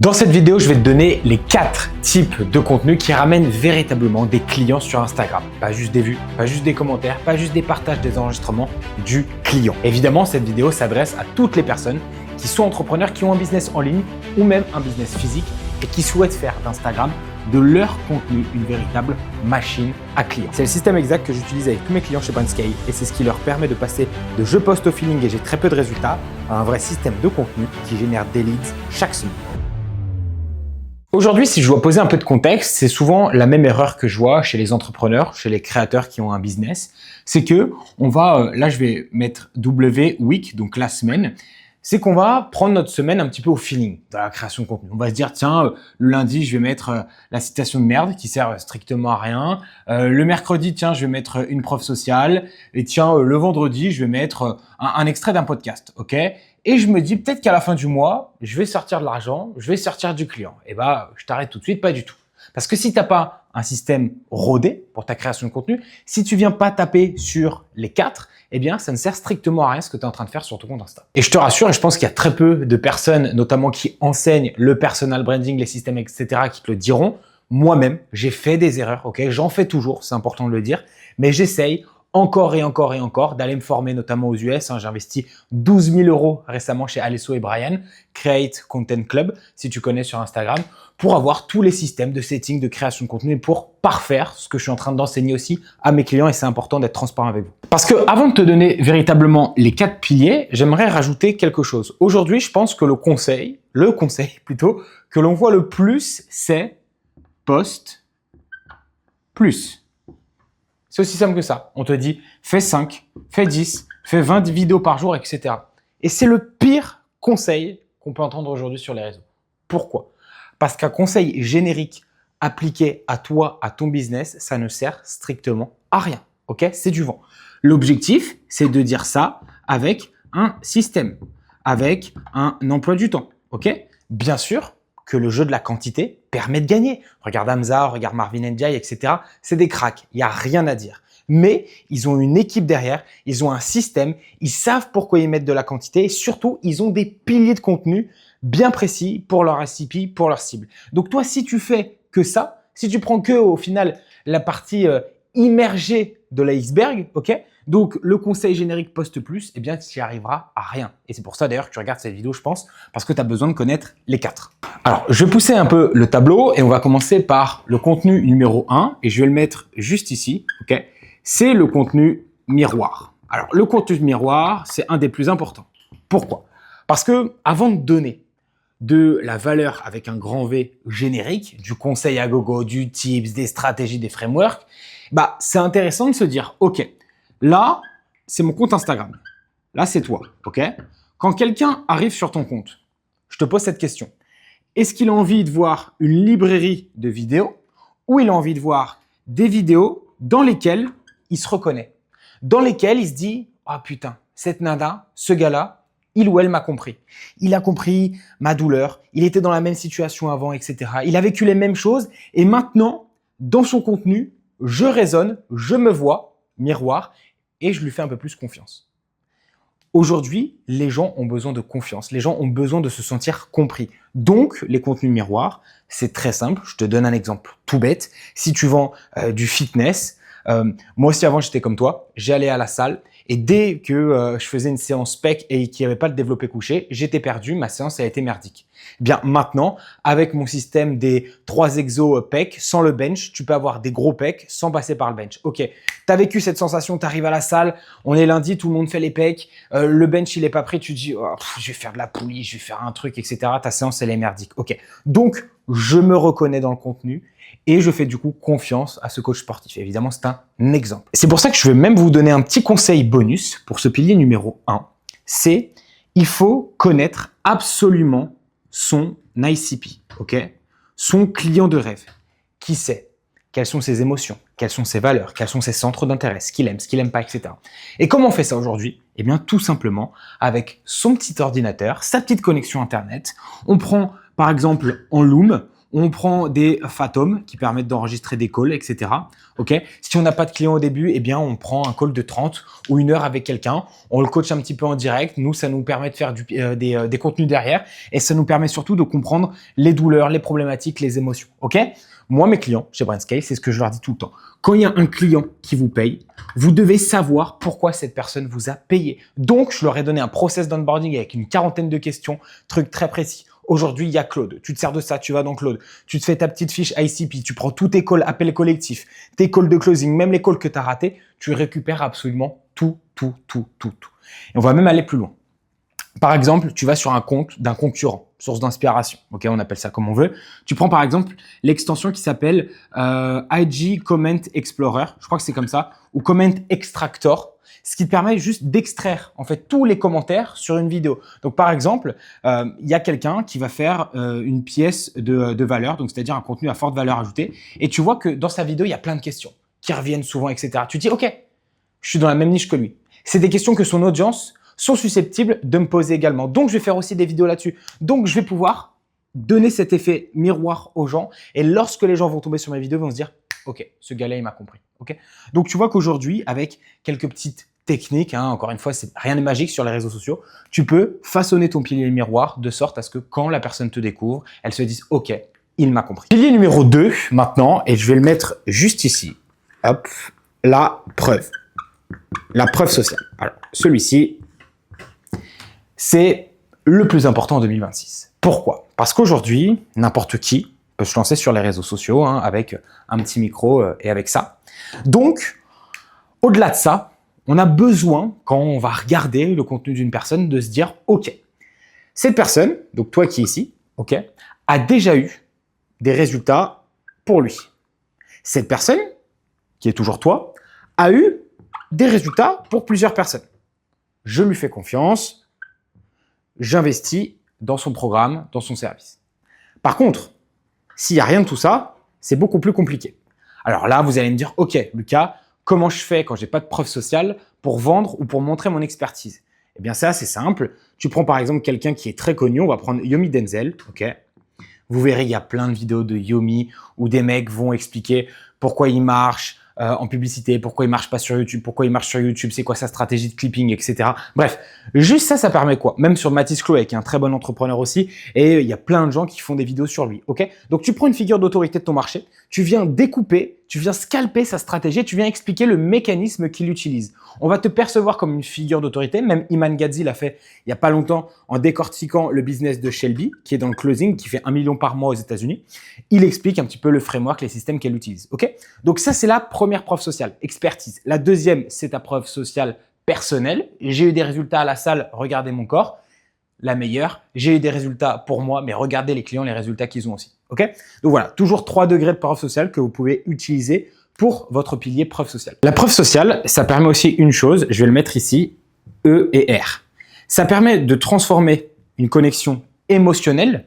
Dans cette vidéo, je vais te donner les 4 types de contenus qui ramènent véritablement des clients sur Instagram. Pas juste des vues, pas juste des commentaires, pas juste des partages, des enregistrements, du client. Évidemment, cette vidéo s'adresse à toutes les personnes qui sont entrepreneurs, qui ont un business en ligne ou même un business physique et qui souhaitent faire d'Instagram de leur contenu une véritable machine à clients. C'est le système exact que j'utilise avec tous mes clients chez Brandscale et c'est ce qui leur permet de passer de je poste au feeling et j'ai très peu de résultats à un vrai système de contenu qui génère des leads chaque semaine. Aujourd'hui, si je dois poser un peu de contexte, c'est souvent la même erreur que je vois chez les entrepreneurs, chez les créateurs qui ont un business. C'est que on va, là je vais mettre week, donc la semaine, c'est qu'on va prendre notre semaine un petit peu au feeling dans la création de contenu. On va se dire, tiens, le lundi, je vais mettre la citation de merde qui sert strictement à rien. Le mercredi, tiens, je vais mettre une preuve sociale. Et tiens, le vendredi, je vais mettre un extrait d'un podcast, ok ? Et je me dis peut-être qu'à la fin du mois, je vais sortir de l'argent, je vais sortir du client. Et bah, je t'arrête tout de suite, pas du tout. Parce que si t'as pas un système rodé pour ta création de contenu, si tu viens pas taper sur les 4, eh bien, ça ne sert strictement à rien ce que tu es en train de faire sur ton compte Insta. Et je te rassure, et je pense qu'il y a très peu de personnes, notamment qui enseignent le personal branding, les systèmes, etc., qui te le diront. Moi-même, j'ai fait des erreurs, ok ? J'en fais toujours, c'est important de le dire, mais j'essaye encore et encore et encore d'aller me former, notamment aux US. J'ai investi 12 000 € récemment chez Alesso et Brian, Create Content Club, si tu connais sur Instagram, pour avoir tous les systèmes de setting, de création de contenu et pour parfaire ce que je suis en train d'enseigner aussi à mes clients et c'est important d'être transparent avec vous. Parce que avant de te donner véritablement les 4 piliers, j'aimerais rajouter quelque chose. Aujourd'hui, je pense que le conseil plutôt, que l'on voit le plus, c'est post plus. C'est aussi simple que ça. On te dit, fais 5, fais 10, fais 20 vidéos par jour, etc. Et c'est le pire conseil qu'on peut entendre aujourd'hui sur les réseaux. Pourquoi ? Parce qu'un conseil générique appliqué à toi, à ton business, ça ne sert strictement à rien. Ok ? C'est du vent. L'objectif, c'est de dire ça avec un système, avec un emploi du temps. Ok ? Bien sûr que le jeu de la quantité permet de gagner. Regarde Hamza, regarde Marvin Ndiaye, etc. C'est des cracks. Il n'y a rien à dire. Mais ils ont une équipe derrière, ils ont un système, ils savent pourquoi ils mettent de la quantité et surtout, ils ont des piliers de contenu bien précis pour leur SCP, pour leur cible. Donc toi, si tu fais que ça, si tu prends que au final la partie immergée de l'iceberg, ok ? Donc le conseil générique poste plus, eh bien tu n'y arriveras à rien. Et c'est pour ça d'ailleurs que tu regardes cette vidéo, je pense, parce que tu as besoin de connaître les 4. Alors, je vais pousser un peu le tableau et on va commencer par le contenu numéro 1 et je vais le mettre juste ici, ok ? C'est le contenu miroir. Alors, le contenu miroir, c'est un des plus importants. Pourquoi ? Parce que avant de donner de la valeur avec un grand V générique, du conseil à gogo, du tips, des stratégies, des frameworks, bah, c'est intéressant de se dire, ok, là, c'est mon compte Instagram. Là, c'est toi, ok ? Quand quelqu'un arrive sur ton compte, je te pose cette question. Est-ce qu'il a envie de voir une librairie de vidéos ou il a envie de voir des vidéos dans lesquelles il se reconnaît, dans lesquelles il se dit « Ah putain, cette nana, ce gars-là, il ou elle m'a compris. Il a compris ma douleur, il était dans la même situation avant, etc. Il a vécu les mêmes choses et maintenant, dans son contenu, je résonne, je me vois, miroir, et je lui fais un peu plus confiance. » Aujourd'hui, les gens ont besoin de confiance, les gens ont besoin de se sentir compris. Donc, les contenus miroirs, c'est très simple. Je te donne un exemple tout bête. Si tu vends du fitness, moi aussi avant j'étais comme toi, j'allais à la salle et dès que je faisais une séance pec et qu'il n'y avait pas de développé couché, j'étais perdu, ma séance a été merdique. Bien maintenant, avec mon système des 3 exos pec, sans le bench, tu peux avoir des gros pecs sans passer par le bench. Ok, tu as vécu cette sensation, tu arrives à la salle, on est lundi, tout le monde fait les pecs, le bench il est pas prêt, tu te dis oh, je vais faire de la poulie, je vais faire un truc, etc. Ta séance elle est merdique. Ok, donc je me reconnais dans le contenu et je fais du coup confiance à ce coach sportif. Évidemment, c'est un exemple. C'est pour ça que je vais même vous donner un petit conseil bonus pour ce pilier numéro 1. C'est il faut connaître absolument son ICP, ok ? Son client de rêve. Qui c'est ? Quelles sont ses émotions ? Quelles sont ses valeurs ? Quels sont ses centres d'intérêt ? Ce qu'il aime pas, etc. Et comment on fait ça aujourd'hui ? Eh bien, tout simplement avec son petit ordinateur, sa petite connexion Internet. On prend, par exemple, en Loom, On prend des Fathom qui permettent d'enregistrer des calls, etc. Ok. Si on n'a pas de client au début, eh bien, on prend un call de 30 ou 1 heure avec quelqu'un. On le coach un petit peu en direct. Nous, ça nous permet de faire des contenus derrière et ça nous permet surtout de comprendre les douleurs, les problématiques, les émotions. Ok. Moi, mes clients chez Brainscale, c'est ce que je leur dis tout le temps. Quand il y a un client qui vous paye, vous devez savoir pourquoi cette personne vous a payé. Donc, je leur ai donné un process d'onboarding avec une quarantaine de questions, trucs très précis. Aujourd'hui, il y a Claude. Tu te sers de ça, tu vas dans Claude. Tu te fais ta petite fiche ICP, tu prends tous tes calls, appels collectifs, tes calls de closing, même les calls que tu as ratés, tu récupères absolument tout. Et on va même aller plus loin. Par exemple, tu vas sur un compte d'un concurrent, source d'inspiration. Ok, on appelle ça comme on veut. Tu prends par exemple l'extension qui s'appelle IG Comment Explorer, je crois que c'est comme ça, ou Comment Extractor, ce qui te permet juste d'extraire en fait tous les commentaires sur une vidéo. Donc par exemple, il y a quelqu'un qui va faire une pièce de valeur, donc c'est-à-dire un contenu à forte valeur ajoutée, et tu vois que dans sa vidéo il y a plein de questions qui reviennent souvent, etc. Tu te dis ok, je suis dans la même niche que lui. C'est des questions que son audience sont susceptibles de me poser également. Donc, je vais faire aussi des vidéos là-dessus. Donc, je vais pouvoir donner cet effet miroir aux gens. Et lorsque les gens vont tomber sur mes vidéos, ils vont se dire « Ok, ce gars-là, il m'a compris. Okay ». Donc, tu vois qu'aujourd'hui, avec quelques petites techniques, encore une fois, rien n'est magique sur les réseaux sociaux, tu peux façonner ton pilier miroir de sorte à ce que quand la personne te découvre, elle se dise « Ok, il m'a compris ». Pilier numéro 2 maintenant, et je vais le mettre juste ici. Hop, la preuve. La preuve sociale. Alors, celui-ci, c'est le plus important en 2026. Pourquoi? Parce qu'aujourd'hui, n'importe qui peut se lancer sur les réseaux sociaux avec un petit micro et avec ça. Donc, au-delà de ça, on a besoin, quand on va regarder le contenu d'une personne, de se dire « Ok, cette personne, donc toi qui es ici, ok, a déjà eu des résultats pour lui. Cette personne, qui est toujours toi, a eu des résultats pour plusieurs personnes. Je lui fais confiance. J'investis dans son programme, dans son service. Par contre, s'il n'y a rien de tout ça, c'est beaucoup plus compliqué. Alors là, vous allez me dire, ok, Lucas, comment je fais quand j'ai pas de preuve sociale pour vendre ou pour montrer mon expertise? Eh bien, ça, c'est simple. Tu prends par exemple quelqu'un qui est très connu, on va prendre Yomi Denzel, ok? Vous verrez, il y a plein de vidéos de Yomi où des mecs vont expliquer pourquoi il marche en publicité, pourquoi il marche pas sur YouTube, pourquoi il marche sur YouTube, c'est quoi sa stratégie de clipping, etc. Bref, juste ça permet quoi? Même sur Mathis Chloé, qui est un très bon entrepreneur aussi, et il y a plein de gens qui font des vidéos sur lui, ok? Donc, tu prends une figure d'autorité de ton marché, tu viens découper, tu viens scalper sa stratégie, tu viens expliquer le mécanisme qu'il utilise. On va te percevoir comme une figure d'autorité. Même Iman Gadzhi l'a fait il y a pas longtemps en décortiquant le business de Shelby, qui est dans le closing, qui fait 1 million par mois aux États-Unis. Il explique un petit peu le framework, les systèmes qu'elle utilise. Ok? Donc ça, c'est la première preuve sociale, expertise. La deuxième, c'est ta preuve sociale personnelle. J'ai eu des résultats à la salle, regardez mon corps. La meilleure, j'ai eu des résultats pour moi, mais regardez les clients, les résultats qu'ils ont aussi. Ok? Donc voilà, toujours 3 degrés de preuve sociale que vous pouvez utiliser pour votre pilier preuve sociale. La preuve sociale, ça permet aussi une chose, je vais le mettre ici, E et R. Ça permet de transformer une connexion émotionnelle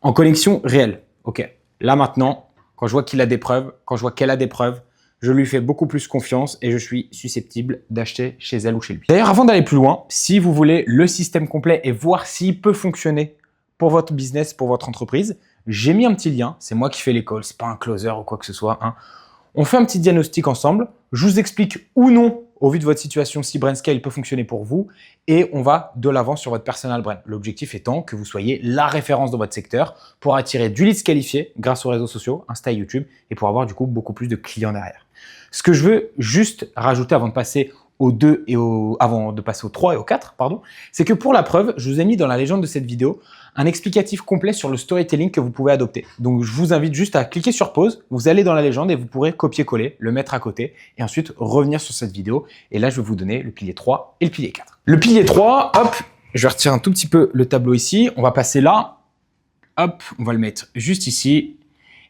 en connexion réelle. Ok, là maintenant, quand je vois qu'il a des preuves, quand je vois qu'elle a des preuves, je lui fais beaucoup plus confiance et je suis susceptible d'acheter chez elle ou chez lui. D'ailleurs, avant d'aller plus loin, si vous voulez le système complet et voir s'il peut fonctionner pour votre business, pour votre entreprise, j'ai mis un petit lien. C'est moi qui fais les calls, c'est pas un closer ou quoi que ce soit. On fait un petit diagnostic ensemble. Je vous explique ou non, au vu de votre situation, si Brainscale peut fonctionner pour vous et on va de l'avant sur votre personal brand. L'objectif étant que vous soyez la référence dans votre secteur pour attirer du leads qualifié grâce aux réseaux sociaux, Insta et YouTube et pour avoir du coup beaucoup plus de clients derrière. Ce que je veux juste rajouter avant de passer au 2 et avant de passer au 3 et au 4, pardon, c'est que pour la preuve, je vous ai mis dans la légende de cette vidéo un explicatif complet sur le storytelling que vous pouvez adopter. Donc, je vous invite juste à cliquer sur pause, vous allez dans la légende et vous pourrez copier-coller, le mettre à côté et ensuite revenir sur cette vidéo. Et là, je vais vous donner le pilier 3 et le pilier 4. Le pilier 3, hop, je vais retirer un tout petit peu le tableau ici. On va passer là, hop, on va le mettre juste ici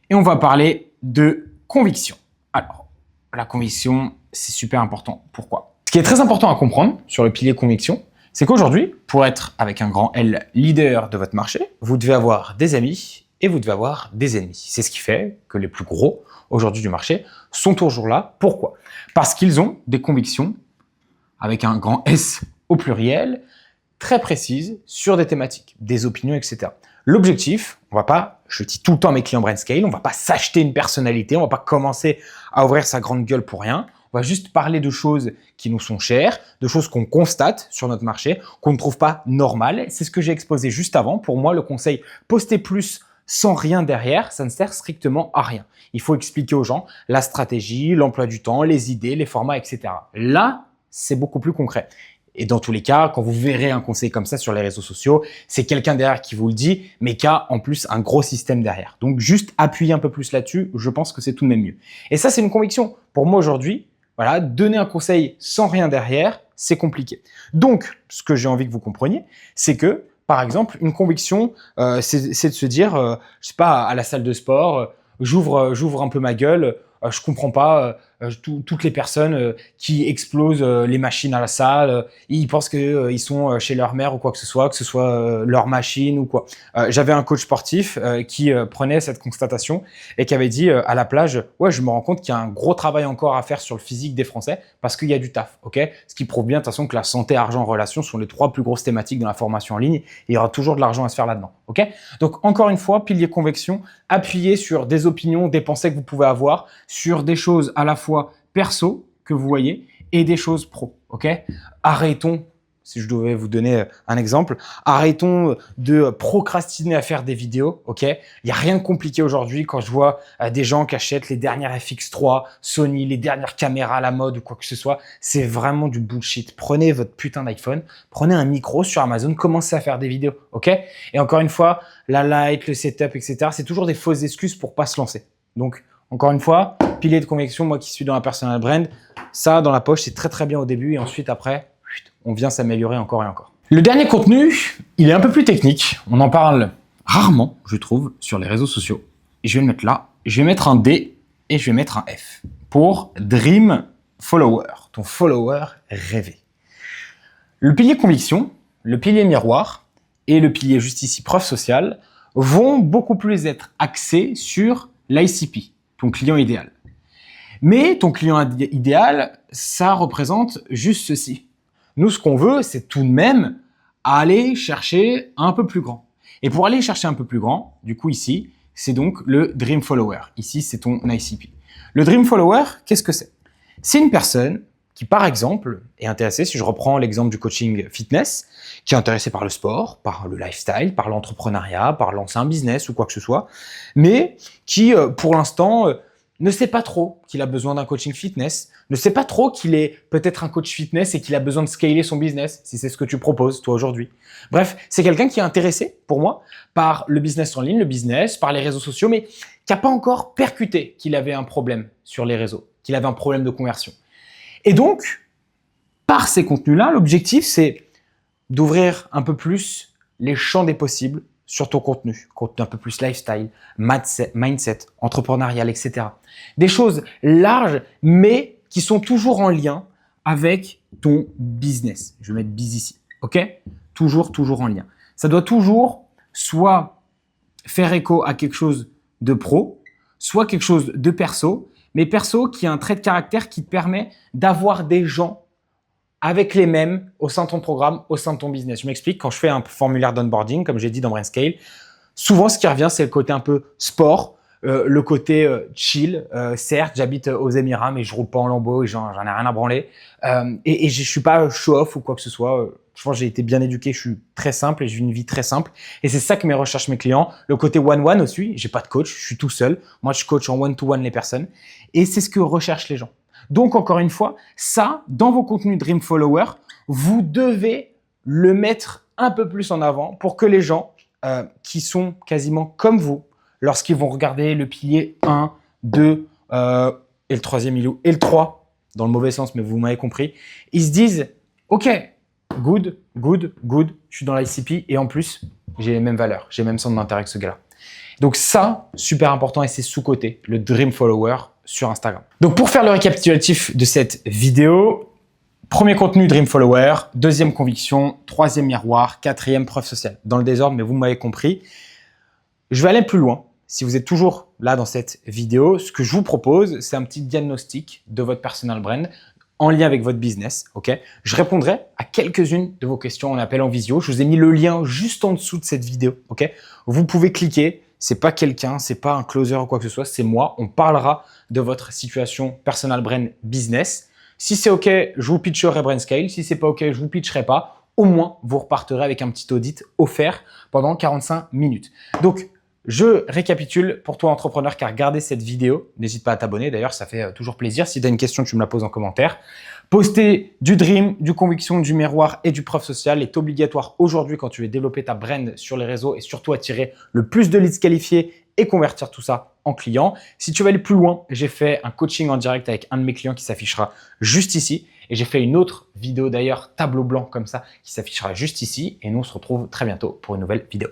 et on va parler de conviction. Alors, la conviction, c'est super important. Pourquoi? Ce qui est très important à comprendre sur le pilier conviction, c'est qu'aujourd'hui, pour être avec un grand L leader de votre marché, vous devez avoir des amis et vous devez avoir des ennemis. C'est ce qui fait que les plus gros aujourd'hui du marché sont toujours là. Pourquoi? Parce qu'ils ont des convictions avec un grand S au pluriel, très précises sur des thématiques, des opinions, etc. L'objectif, on va pas, je dis tout le temps à mes clients BrainScale, on va pas s'acheter une personnalité, on va pas commencer à ouvrir sa grande gueule pour rien. On va juste parler de choses qui nous sont chères, de choses qu'on constate sur notre marché, qu'on ne trouve pas normales. C'est ce que j'ai exposé juste avant. Pour moi, le conseil, poster plus sans rien derrière, ça ne sert strictement à rien. Il faut expliquer aux gens la stratégie, l'emploi du temps, les idées, les formats, etc. Là, c'est beaucoup plus concret. Et dans tous les cas, quand vous verrez un conseil comme ça sur les réseaux sociaux, c'est quelqu'un derrière qui vous le dit, mais qui a en plus un gros système derrière. Donc juste appuyer un peu plus là-dessus, je pense que c'est tout de même mieux. Et ça, c'est une conviction. Pour moi aujourd'hui, voilà, donner un conseil sans rien derrière, c'est compliqué. Donc, ce que j'ai envie que vous compreniez, c'est que, par exemple, une conviction, c'est de se dire, je sais pas, à la salle de sport, j'ouvre un peu ma gueule, je comprends pas toutes les personnes qui explosent les machines à la salle, ils pensent que ils sont chez leur mère ou quoi que ce soit leur machine ou quoi. J'avais un coach sportif qui prenait cette constatation et qui avait dit à la plage, ouais, je me rends compte qu'il y a un gros travail encore à faire sur le physique des Français parce qu'il y a du taf, ok? Ce qui prouve bien de toute façon que la santé, argent, relations sont les 3 plus grosses thématiques dans la formation en ligne et il y aura toujours de l'argent à se faire là-dedans, ok? Donc encore une fois, pilier conviction, appuyez sur des opinions, des pensées que vous pouvez avoir, sur des choses à la fois perso que vous voyez et des choses pro, ok? Arrêtons, si je devais vous donner un exemple, arrêtons de procrastiner à faire des vidéos, ok? Il n'y a rien de compliqué aujourd'hui quand je vois des gens qui achètent les dernières FX3, Sony, les dernières caméras à la mode ou quoi que ce soit. C'est vraiment du bullshit. Prenez votre putain d'iPhone, prenez un micro sur Amazon, commencez à faire des vidéos, ok? Et encore une fois, la light, le setup, etc., c'est toujours des fausses excuses pour pas se lancer. Donc, encore une fois, pilier de conviction, moi qui suis dans la personal brand, ça dans la poche, c'est très très bien au début et ensuite après, on vient s'améliorer encore et encore. Le dernier contenu, il est un peu plus technique. On en parle rarement, je trouve, sur les réseaux sociaux. Et je vais le mettre là. Je vais mettre un D et je vais mettre un F pour Dream Follower, ton follower rêvé. Le pilier conviction, le pilier miroir et le pilier juste ici preuve sociale vont beaucoup plus être axés sur l'ICP, ton client idéal. Mais ton client idéal, ça représente juste ceci. Nous, ce qu'on veut, c'est tout de même aller chercher un peu plus grand. Et pour aller chercher un peu plus grand, du coup ici, c'est donc le Dream Follower. Ici, c'est ton ICP. Le Dream Follower, qu'est-ce que c'est? C'est une personne qui, par exemple, est intéressée, si je reprends l'exemple du coaching fitness, qui est intéressée par le sport, par le lifestyle, par l'entrepreneuriat, par lancer un business ou quoi que ce soit, mais qui, pour l'instant, ne sait pas trop qu'il a besoin d'un coaching fitness, ne sait pas trop qu'il est peut-être un coach fitness et qu'il a besoin de scaler son business, si c'est ce que tu proposes, toi, aujourd'hui. Bref, c'est quelqu'un qui est intéressé, pour moi, par le business en ligne, le business, par les réseaux sociaux, mais qui n'a pas encore percuté qu'il avait un problème sur les réseaux, qu'il avait un problème de conversion. Et donc, par ces contenus-là, l'objectif, c'est d'ouvrir un peu plus les champs des possibles sur ton contenu un peu plus lifestyle, mindset, entrepreneurial, etc. Des choses larges, mais qui sont toujours en lien avec ton business. Je vais mettre biz ici, ok? Toujours en lien. Ça doit toujours soit faire écho à quelque chose de pro, soit quelque chose de perso, mais perso qui a un trait de caractère qui te permet d'avoir des gens avec les mêmes au sein de ton programme, au sein de ton business. Je m'explique, quand je fais un formulaire d'onboarding, comme j'ai dit dans BrainScale, souvent ce qui revient, c'est le côté un peu sport, le côté chill. Certes, j'habite aux Émirats, mais je roule pas en Lambo et j'en ai rien à branler. Et je suis pas show-off ou quoi que ce soit. Je pense que j'ai été bien éduqué, je suis très simple et j'ai une vie très simple. Et c'est ça que mes recherches mes clients. Le côté one-one aussi, j'ai pas de coach, je suis tout seul. Moi, je coach en one-to-one les personnes. Et c'est ce que recherchent les gens. Donc, encore une fois, ça, dans vos contenus Dream Follower, vous devez le mettre un peu plus en avant pour que les gens qui sont quasiment comme vous, lorsqu'ils vont regarder le pilier 1, 2 et le troisième îlot et le 3, dans le mauvais sens, mais vous m'avez compris, ils se disent « Ok, good, je suis dans l'ICP et en plus, j'ai les mêmes valeurs, j'ai le même centre d'intérêt que ce gars-là. » Donc ça, super important et c'est sous-coté, le Dream Follower sur Instagram. Donc pour faire le récapitulatif de cette vidéo, premier contenu Dream Follower, deuxième conviction, troisième miroir, quatrième preuve sociale. Dans le désordre, mais vous m'avez compris. Je vais aller plus loin. Si vous êtes toujours là dans cette vidéo, ce que je vous propose, c'est un petit diagnostic de votre personal brand en lien avec votre business, ok? Je répondrai à quelques-unes de vos questions en appel en visio. Je vous ai mis le lien juste en dessous de cette vidéo, ok? Vous pouvez cliquer. C'est pas quelqu'un, c'est pas un closer ou quoi que ce soit, c'est moi. On parlera de votre situation personal brand business. Si c'est OK, je vous pitcherai BrainScale. Si c'est pas OK, je vous pitcherai pas. Au moins, vous repartirez avec un petit audit offert pendant 45 minutes. Donc, je récapitule pour toi, entrepreneur, qui a regardé cette vidéo. N'hésite pas à t'abonner. D'ailleurs, ça fait toujours plaisir. Si tu as une question, tu me la poses en commentaire. Poster du Dream, du Conviction, du Miroir et du Preuve Sociale est obligatoire aujourd'hui quand tu veux développer ta brand sur les réseaux et surtout attirer le plus de leads qualifiés et convertir tout ça en clients. Si tu veux aller plus loin, j'ai fait un coaching en direct avec un de mes clients qui s'affichera juste ici. Et j'ai fait une autre vidéo d'ailleurs, tableau blanc comme ça, qui s'affichera juste ici. Et nous, on se retrouve très bientôt pour une nouvelle vidéo.